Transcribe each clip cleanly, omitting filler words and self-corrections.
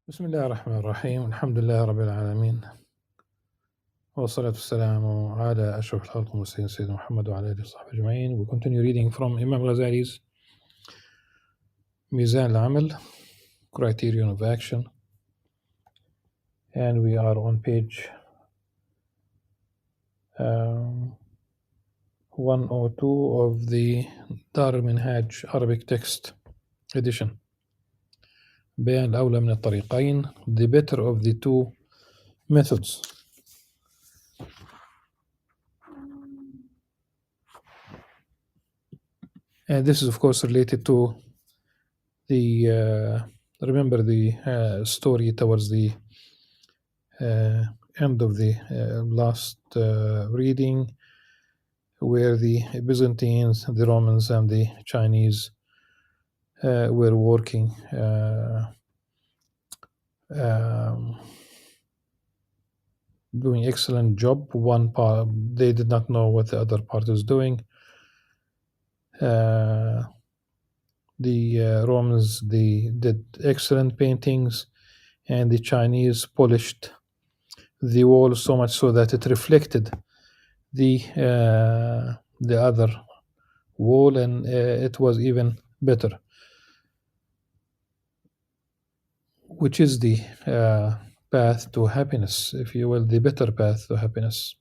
بسم الله الرحمن الرحيم الحمد لله رب العالمين والصلاة والسلام على أشرف الخلق والمرسلين سيدنا محمد وعلى آله وصحبه أجمعين. We continue reading from Imam Al-Ghazali's Mizan al-Amal, Criterion of Action, and we are on page 102 of the Dar al-Minhaj Arabic text edition. بيان الأولى من الطريقين, the better of the two methods. And this is of course related to the remember the story towards the end of the last reading, where the Byzantines, the Romans, and the Chinese were working doing excellent job. One part they did not know what the other part is doing. The Romans, they did excellent paintings, and the Chinese polished the wall so much so that it reflected the other wall, and it was even better, which is the path to happiness, if you will, the better path to happiness.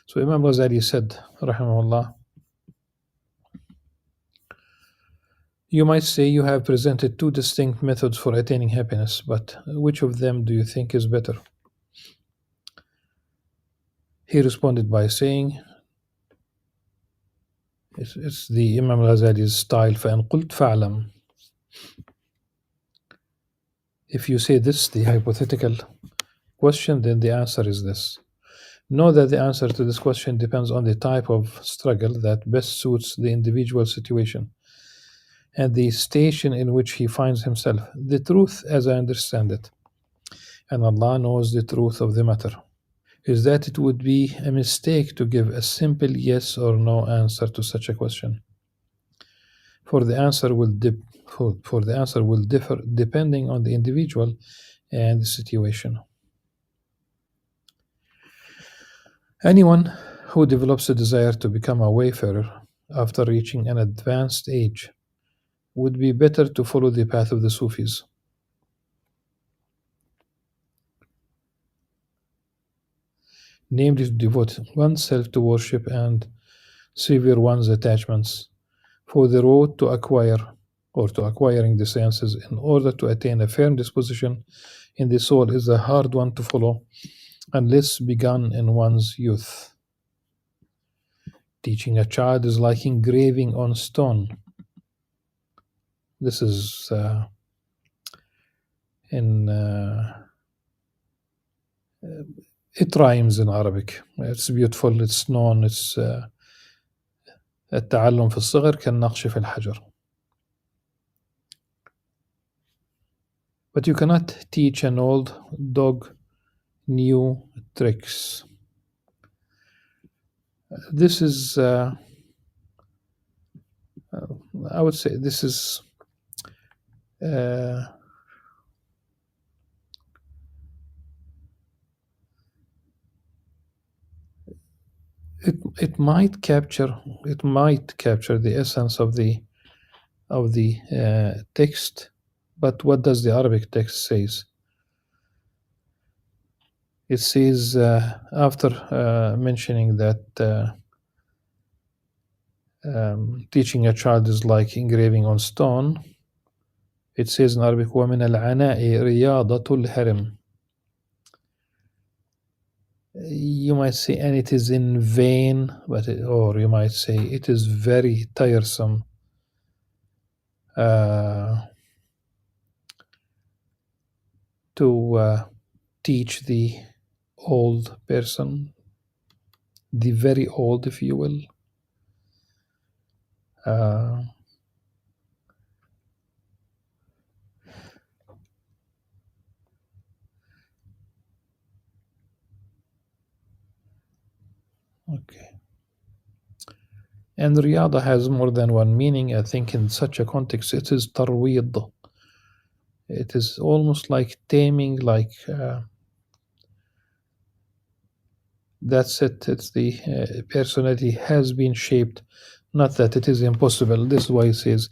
So Imam Ghazali said, rahimahullah, you might say you have presented two distinct methods for attaining happiness, but which of them do you think is better? He responded by saying, it's the Imam Ghazali's style, فَإِنْ قُلْتْ فَعْلَمْ. If you say this, the hypothetical question, then the answer is this. Know that the answer to this question depends on the type of struggle that best suits the individual situation and the station in which he finds himself. The truth, as I understand it, and Allah knows the truth of the matter, is that it would be a mistake to give a simple yes or no answer to such a question. For the answer will differ depending on the individual and the situation. Anyone who develops a desire to become a wayfarer after reaching an advanced age would be better to follow the path of the Sufis. Namely, to devote oneself to worship and sever one's attachments, for the road to acquiring the senses in order to attain a firm disposition in the soul is a hard one to follow unless begun in one's youth. Teaching a child is like engraving on stone. This is it rhymes in Arabic. It's beautiful, it's known, it's التعلم في الصغر كالنقش في الحجر. But you cannot teach an old dog new tricks. This is, I would say, this is it might capture the essence of the text, but what does the Arabic text says? It says, after mentioning that teaching a child is like engraving on stone, it says in Arabic, وَمِنَ الْعَنَاءِ رِيَاضَةُ الْهَرِمِ. You might say, and it is in vain, or you might say it is very tiresome to teach the old person, the very old, if you will. Okay. And riyada has more than one meaning. I think in such a context it is tarweed. It is almost like taming, like that's it. It's the personality has been shaped, not that it is impossible. This is why it says,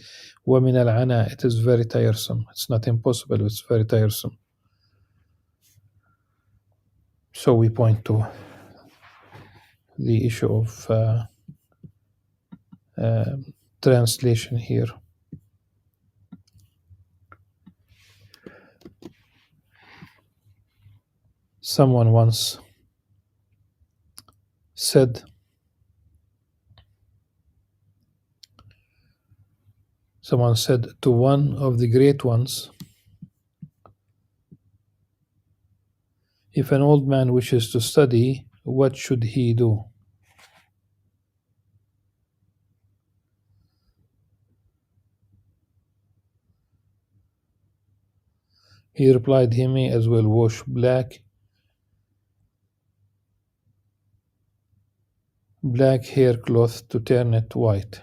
وَمِنَ الْعَنَا. It is very tiresome. It's not impossible, it's very tiresome. So we point to the issue of translation here. Someone once said, to one of the great ones, if an old man wishes to study, what should he do? He replied, he may as well wash black hair cloth to turn it white.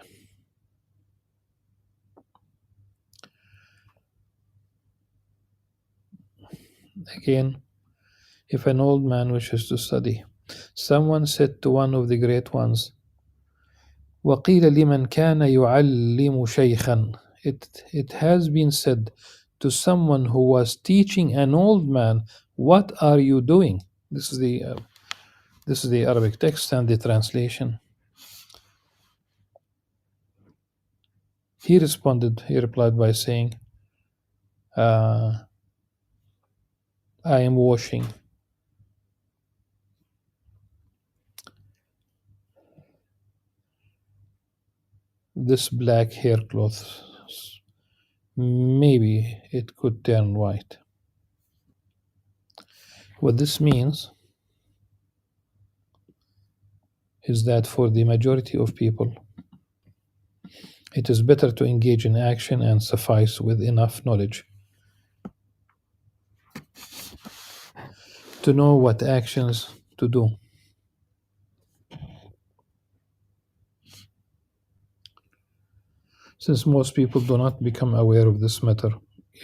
Again, if an old man wishes to study, someone said to one of the great ones, وَقِيلَ لِمَنْ كَانَ يُعَلِّمُ شَيْخًا. It has been said to someone who was teaching an old man, what are you doing? This is the Arabic text and the translation. He replied by saying, I am washing. This black hair cloth, maybe it could turn white. What this means is that for the majority of people, it is better to engage in action and suffice with enough knowledge to know what actions to do. Since most people do not become aware of this matter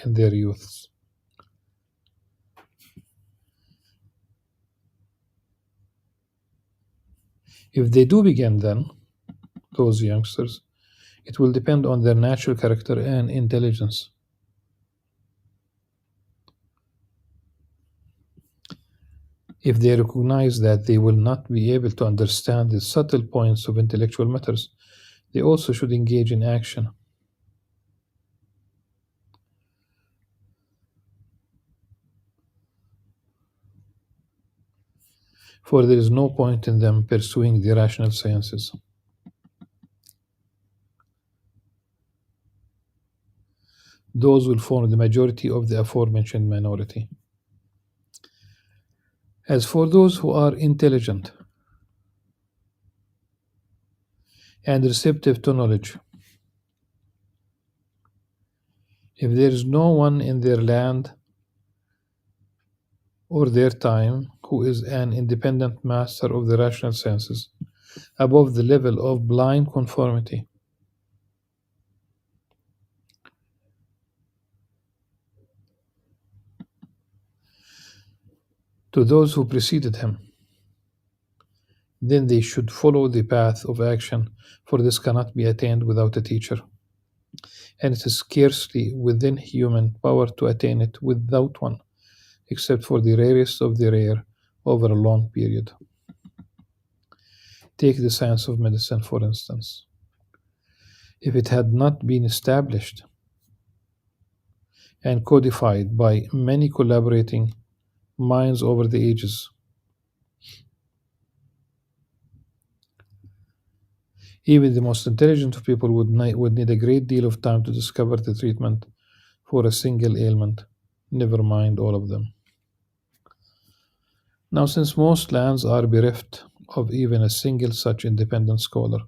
in their youths. If they do begin then, those youngsters, it will depend on their natural character and intelligence. If they recognize that they will not be able to understand the subtle points of intellectual matters, they also should engage in action. For there is no point in them pursuing the rational sciences. Those will form the majority of the aforementioned minority. As for those who are intelligent and receptive to knowledge, if there is no one in their land or their time who is an independent master of the rational senses above the level of blind conformity, to those who preceded him, then they should follow the path of action, for this cannot be attained without a teacher, and it is scarcely within human power to attain it without one, except for the rarest of the rare over a long period. Take the science of medicine, for instance. If it had not been established and codified by many collaborating minds over the ages, even the most intelligent of people would need a great deal of time to discover the treatment for a single ailment, never mind all of them. Now, since most lands are bereft of even a single such independent scholar,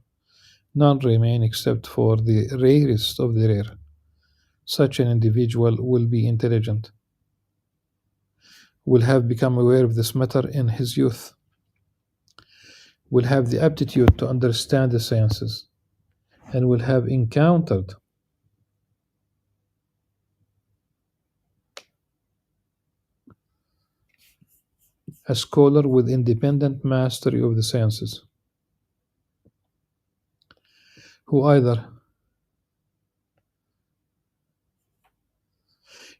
none remain except for the rarest of the rare. Such an individual will be intelligent, will have become aware of this matter in his youth, will have the aptitude to understand the sciences, and will have encountered a scholar with independent mastery of the sciences, who either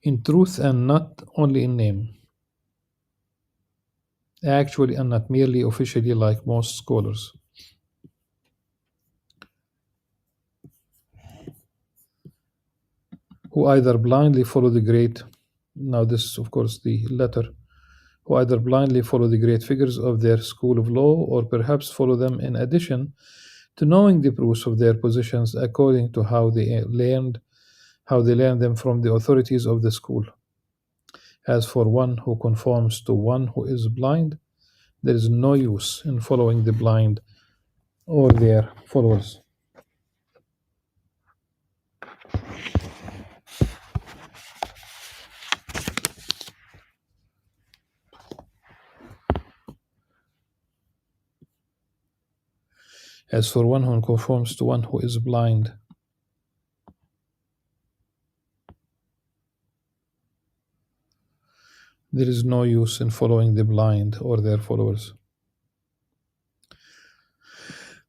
in truth and not only in name, actually and not merely officially like most scholars, who either blindly follow the great, now this is of course the letter, who either blindly follow the great figures of their school of law or perhaps follow them in addition to knowing the proofs of their positions according to how they learned them from the authorities of the school. As for one who conforms to one who is blind, there is no use in following the blind or their followers. As for one who conforms to one who is blind, there is no use in following the blind or their followers.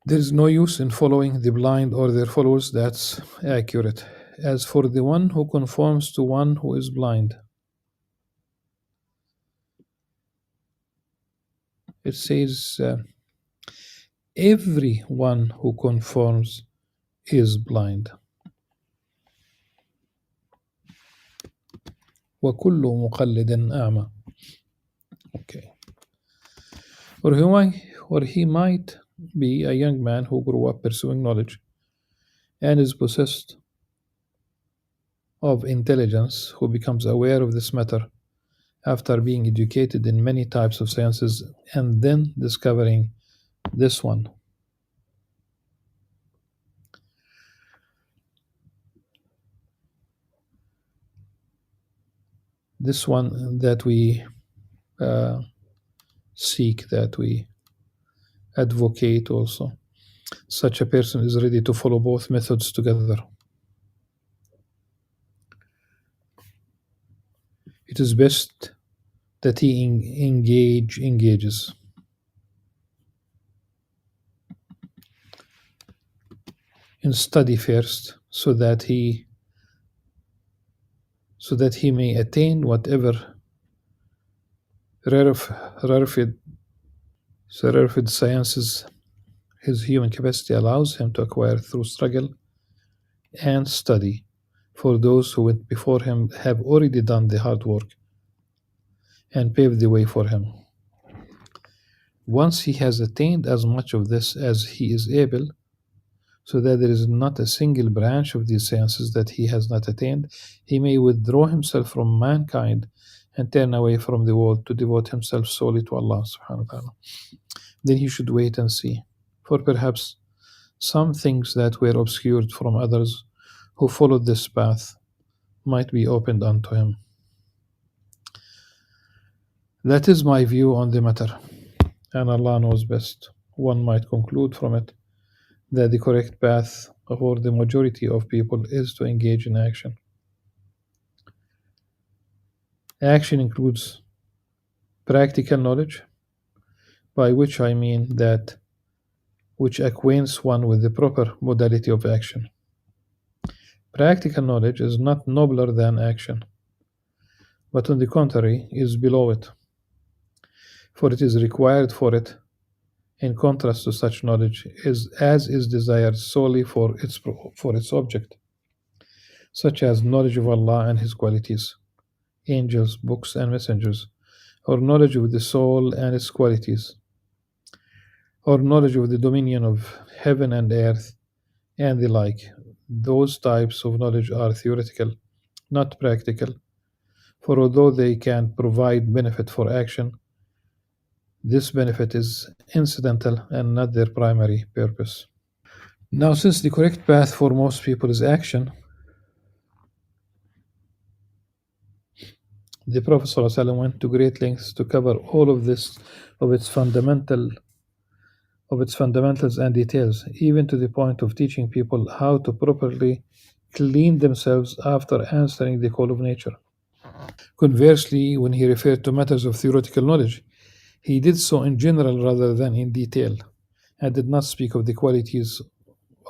There is no use in following the blind or their followers. That's accurate. As for the one who conforms to one who is blind, it says everyone who conforms is blind. وكل مقلد أعمى. Okay. Or he might be a young man who grew up pursuing knowledge and is possessed of intelligence, who becomes aware of this matter after being educated in many types of sciences and then discovering this one. This one that we seek, that we advocate also. Such a person is ready to follow both methods together. It is best that he engages in study first, so that he may attain whatever rarefied sciences his human capacity allows him to acquire through struggle and study. For those who went before him have already done the hard work and paved the way for him. Once he has attained as much of this as he is able, so that there is not a single branch of these sciences that he has not attained, he may withdraw himself from mankind and turn away from the world to devote himself solely to Allah subhanahu wa ta'ala. Then he should wait and see, for perhaps some things that were obscured from others who followed this path might be opened unto him. That is my view on the matter, and Allah knows best. One might conclude from it that the correct path for the majority of people is to engage in action. Action includes practical knowledge, by which I mean that which acquaints one with the proper modality of action. Practical knowledge is not nobler than action, but on the contrary is below it, for it is required for it, in contrast to such knowledge, as is desired solely for its object, such as knowledge of Allah and His qualities, angels, books, and messengers, or knowledge of the soul and its qualities, or knowledge of the dominion of heaven and earth, and the like. Those types of knowledge are theoretical, not practical, for although they can provide benefit for action, this benefit is incidental and not their primary purpose. Now, since the correct path for most people is action, the Prophet ﷺ went to great lengths to cover all of this, of its fundamentals and details, even to the point of teaching people how to properly clean themselves after answering the call of nature. Conversely, when he referred to matters of theoretical knowledge, He did so in general rather than in detail, and did not speak of the qualities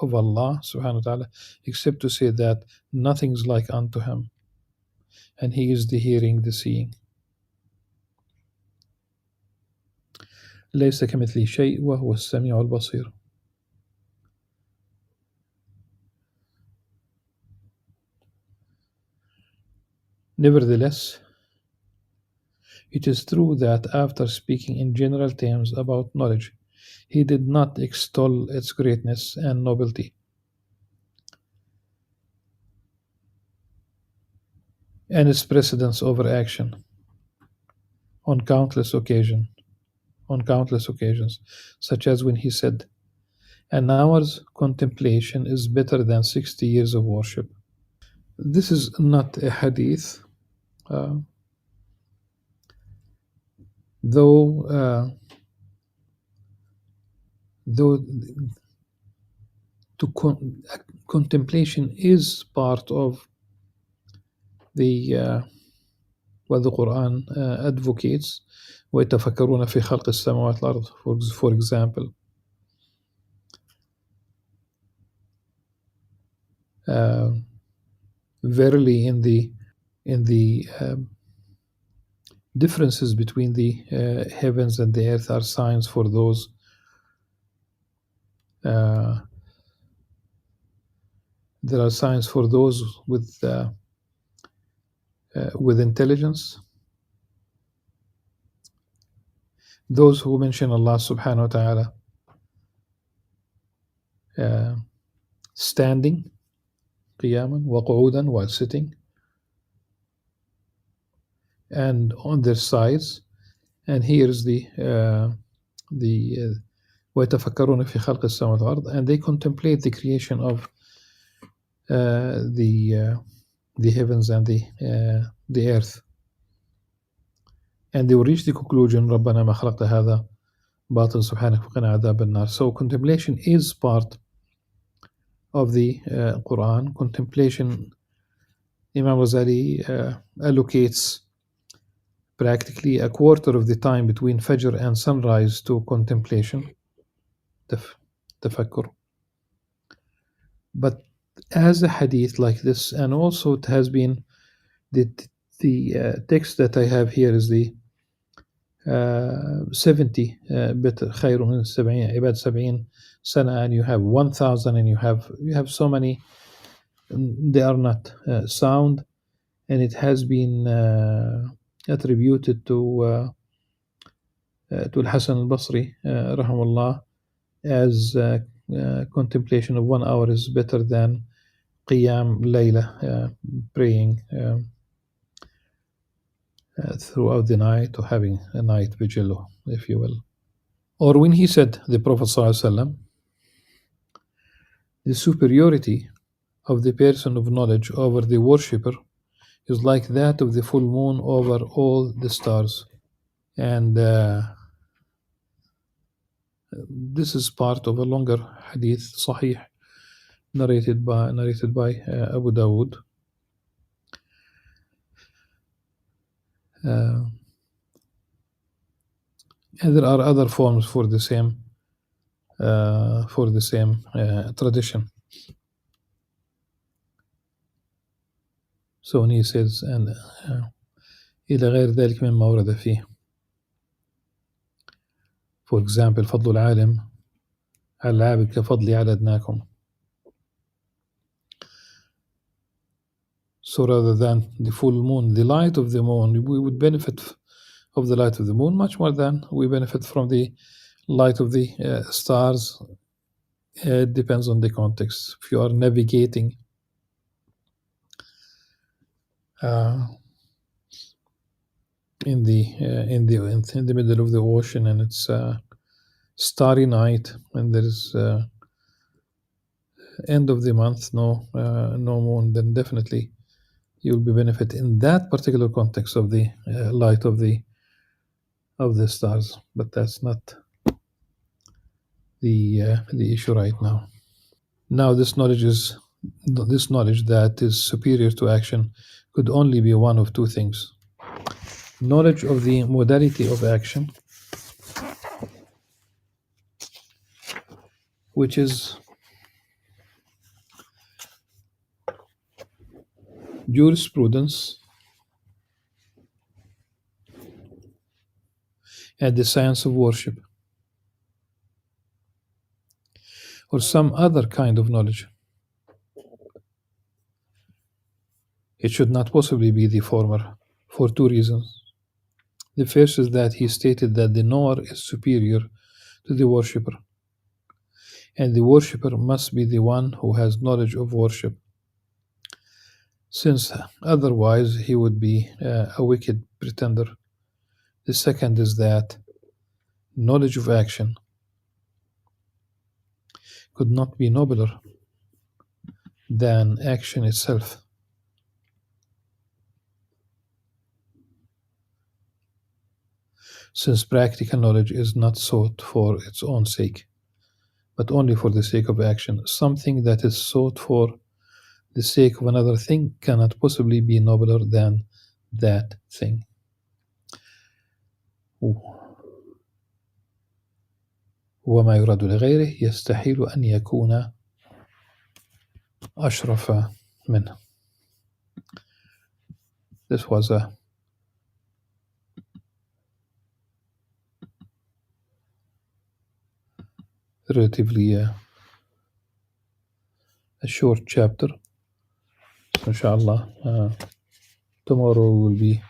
of Allah subhanahu wa ta'ala, except to say that nothing's like unto him, and he is the hearing, the seeing. ليس كمثله شيء وهو السميع البصير. Nevertheless, it is true that after speaking in general terms about knowledge, he did not extol its greatness and nobility, and its precedence over action on countless occasions, such as when he said, "An hour's contemplation is better than 60 years of worship." This is not a hadith, though contemplation is part of the what the Quran advocates. وَيَتَفَكَّرُونَ فِي خَلْقِ السَّمَاوَاتِ وَالْأَرْضِ, for example. Verily, in the differences between the heavens and the earth are signs for those there are signs for those with intelligence, those who mention Allah subhanahu wa ta'ala standing, qiyaman wa qu'udan, while sitting, and on their sides. And here's the وَيَتَفَكَّرُونَ فِي خَلْقِ السَّمَاوَاتِ وَالْأَرْضِ, and they contemplate the creation of the heavens and the earth, and they will reach the conclusion, رَبَّنَا مَا خَلَقْتَ هَذَا بَاطِلًا سُبْحَانَكَ فَقِنَا عَذَابَ النَّارِ. So contemplation is part of the Quran. Contemplation, Imam Ghazali allocates practically a quarter of the time between Fajr and sunrise to contemplation, tafakkur. But as a hadith like this, and also it has been the text that I have here is the 70 better خير من 70 عباد 70 سنة, and you have 1,000, and you have so many. They are not sound, and it has been attributed to Al-Hasan al-Basri rahimahullah as contemplation of 1 hour is better than qiyam layla, praying throughout the night, or having a night vigil, if you will. Or when he said, the Prophet ﷺ, the superiority of the person of knowledge over the worshipper is like that of the full moon over all the stars. And this is part of a longer hadith, sahih, narrated by Abu Dawood. And there are other forms for the same tradition. So when he says, and إلى غير ذلك مما ورد فيه. For example, فضل العالم على العابد كفضلي على أدناكم. So rather than the full moon, the light of the moon, we would benefit of the light of the moon much more than we benefit from the light of the stars. It depends on the context. If you are navigating in the middle of the ocean, and it's a starry night, and there is end of the month, no moon, then definitely you will be benefit in that particular context of the light of the stars. But that's not the issue right now. Now, this knowledge that is superior to action could only be one of two things: knowledge of the modality of action, which is jurisprudence and the science of worship, or some other kind of knowledge. It should not possibly be the former, for two reasons. The first is that he stated that the knower is superior to the worshipper, and the worshipper must be the one who has knowledge of worship, since otherwise he would be a wicked pretender. The second is that knowledge of action could not be nobler than action itself. Since practical knowledge is not sought for its own sake, but only for the sake of action, something that is sought for the sake of another thing cannot possibly be nobler than that thing. وما يراد لغيره يستحيل أن يكون أشرف منه. This was a relatively a short chapter. So inshallah, tomorrow we will be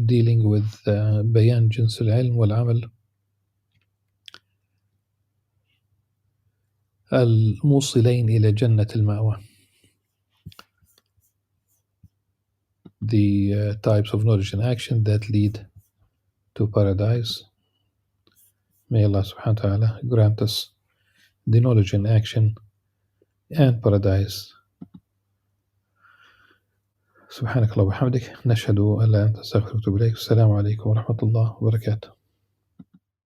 dealing with بيان جنس العلم والعمل الموصلين إلى جنة المأوى. The types of knowledge and action that lead to paradise. May Allah subhanahu wa ta'ala grant us the knowledge and action and paradise. سبحانك اللهم وبحمدك نشهد أن لا إله إلا أنت نستغفرك ونتوب إليك. السلام عليكم ورحمة الله وبركاته.